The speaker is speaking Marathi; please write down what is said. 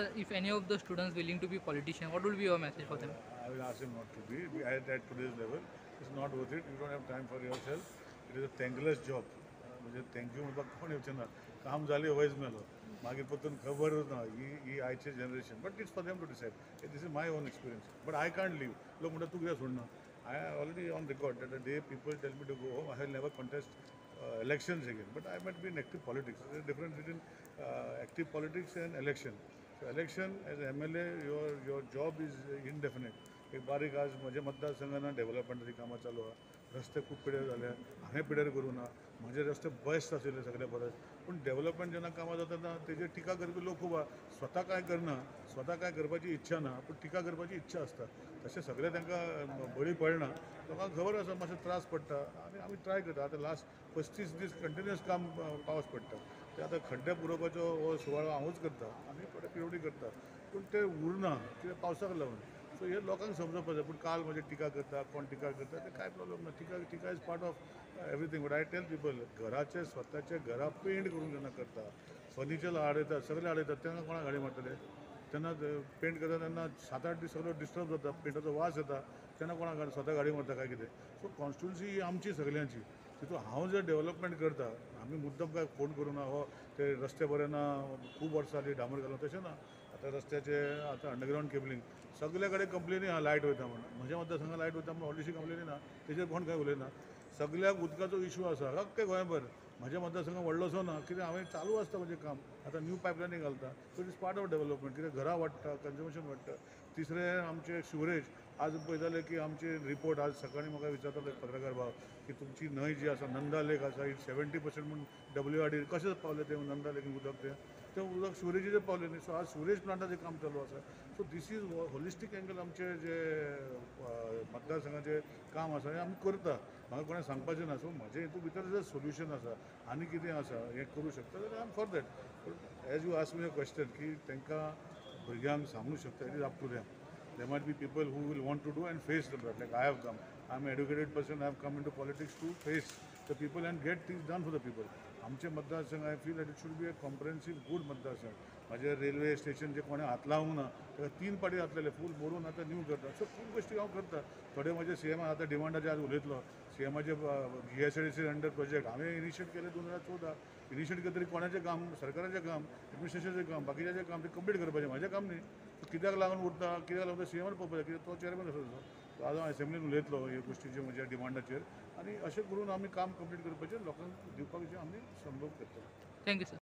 Sir, if any of the students willing to be politician, what will be your message for them? I will ask him not to be. We are at today's level. It's not worth it. You don't have time for yourself. It is a thankless job. म्हणजे थँक्यू म्हणपाक कोण येवचें ना. काम जालें वयच मेलो. मागीर परतून खबरूच ना ही आयचे generation. But it's for them to decide. This is my own experience. But I can't leave. लोक म्हणटा तूं कित्याक सोडना. I am already on record that the day people tell me to go home, I will never contest elections again. But I might be in active politics. There is a difference between active politics and election. So election as MLA, your job is indefinite. एक बारीक आज म्हज्या मतदारसंघान डेव्हलपमेंटाची कामां चालू आहा. रस्ते खूब पिड्यार जाले. हांवें पिड्यार करूं ना. म्हजे रस्ते बेस्ट आशिल्ले सगळे परस. पूण डेव्हलपमेंट जेन्ना कामां जाता तेन्ना तेजेर टिका करपी लोक खूब आहा. स्वता कांय करना, स्वता कांय करपाची इच्छा ना, पूण टिका करपाची इच्छा आसता. तशें सगळे तांकां बळी पडना. लोकांक खबर आसा मातशें त्रास पडटा आनी आमी ट्राय करता. आतां लास्ट 35 दीस कंटिन्युअस काम पावस पडटा. ते आतां खड्डे पुरोवपाचो हो सुवाळो हांवूच करता आनी थोडे पिवडी करता. पूण ते उरना कित्याक पावसाक लागून. सो हे लोकांक समजपाक जाय. पूण काल म्हणजे टिका करता कोण टिका करता ते कांय प्रॉब्लम ना. टिका is part of everything. But I tell people घराचे स्वताचे घरा पेंट करून जेन्ना करता फर्निचर हाडयता सगळे हाडयतात तेन्ना कोणाक गाडी मारतले. तेन्ना पेंट करता तेन्ना 7-8 दीस सगळो डिस्टर्ब जाता. पेंटाचो वास येता. तेन्ना कोणाक स्वता गाडी मारता काय कितें. सो कॉन्स्टिट्युन्सी ही आमची सगळ्यांची. तितून हांव जर डेव्हलपमेंट करता आमी मुद्दम काय फोन करून ना हो ते रस्ते बरे ना खूब वर्सां जालीं डांबर घालून तशें ना. आतां रस्त्याचे आतां अंडरग्रावंड केबलिंग सगळे कडेन कंप्लेनी आहा लायट वयता म्हणून. म्हज्या मतदारसंघात लायट वयता म्हणून व्हडलीशी कंप्लेनी ना. तेजेर कोण काय उलयना. सगळ्याक उदकाचो इशू आसा अख्खे गोंयभर. म्हज्या मतदारसंघात व्हडलोसो ना कित्याक हांवें चालू आसता म्हजें काम. आतां न्यू पायपलायनी घालता. So it is part of development. कित्याक घरां वाडटा कन्जम्पशन वाडटा. तिसरे आमचे सिवरेज आज पळयताले की आमचे रिपोर्ट आज सकाळीं म्हाका विचारतालो एक पत्रकार भाव की तुमची न्हंय जी आसा नंदा लेक आसा ही 70% म्हणून WRD कशें पावले ते नंदा लेकीन उदक तें उदक सिवरेजीचेर पावलें न्ही. सो आज सिवरेज प्लांटाचें काम चालू आसा. सो दीस इज होलिस्टीक एंगल आमचे जे मतदारसंघाचें काम आसा हें आमी करता. म्हाका कोणें सांगपाचें ना. सो म्हजे हितून भितर जर सोल्युशन आसा आनी कितें आसा हें करूं शकता जाल्यार आय एम फॉर दॅट. पूण as you ask me a question की तांकां भुरग्यांक सांगूंक शकता it is up to them. There might be people who will want to do and face the problem. Like I have come. I am an educated person. I have come into politics to face the people and get things done for the people. आमचे मतदारसंघ I feel that it should be a comprehensive good मतदारसंघ. माझे रेल्वे स्टेशन जे कोणें हात लावंक ना ताका 3 पाटी घातलेले फूल मोडून आतां न्यू करता. सो खूब गोश्टी हांव करता. थोडे म्हजे सीएम आतां डिमांडाचे आज उलयतलो. सीएमाचे GSIDC अंडर प्रोजेक्ट हांवें इनिशिएट केले 2014. इनिशिएट केले तरी कोणाचें काम सरकाराचें काम एडमिनिस्ट्रेशनाचें काम बाकीचें काम तें कंप्लीट करपाचें म्हजें काम न्ही. कित्याक लागून उरता कित्याक लागून सीएमान पळोवपाचें कित्याक तो चेअरमॅन आसा तो आज हांव असेंब्लीन उलयतलो ह्या गोश्टीचेर म्हज्या डिमांडाचेर आनी अशें करून आमी काम कंप्लीट करपाचें लोकांक दिवपाचें आमी संभव करतले. Thank you, sir.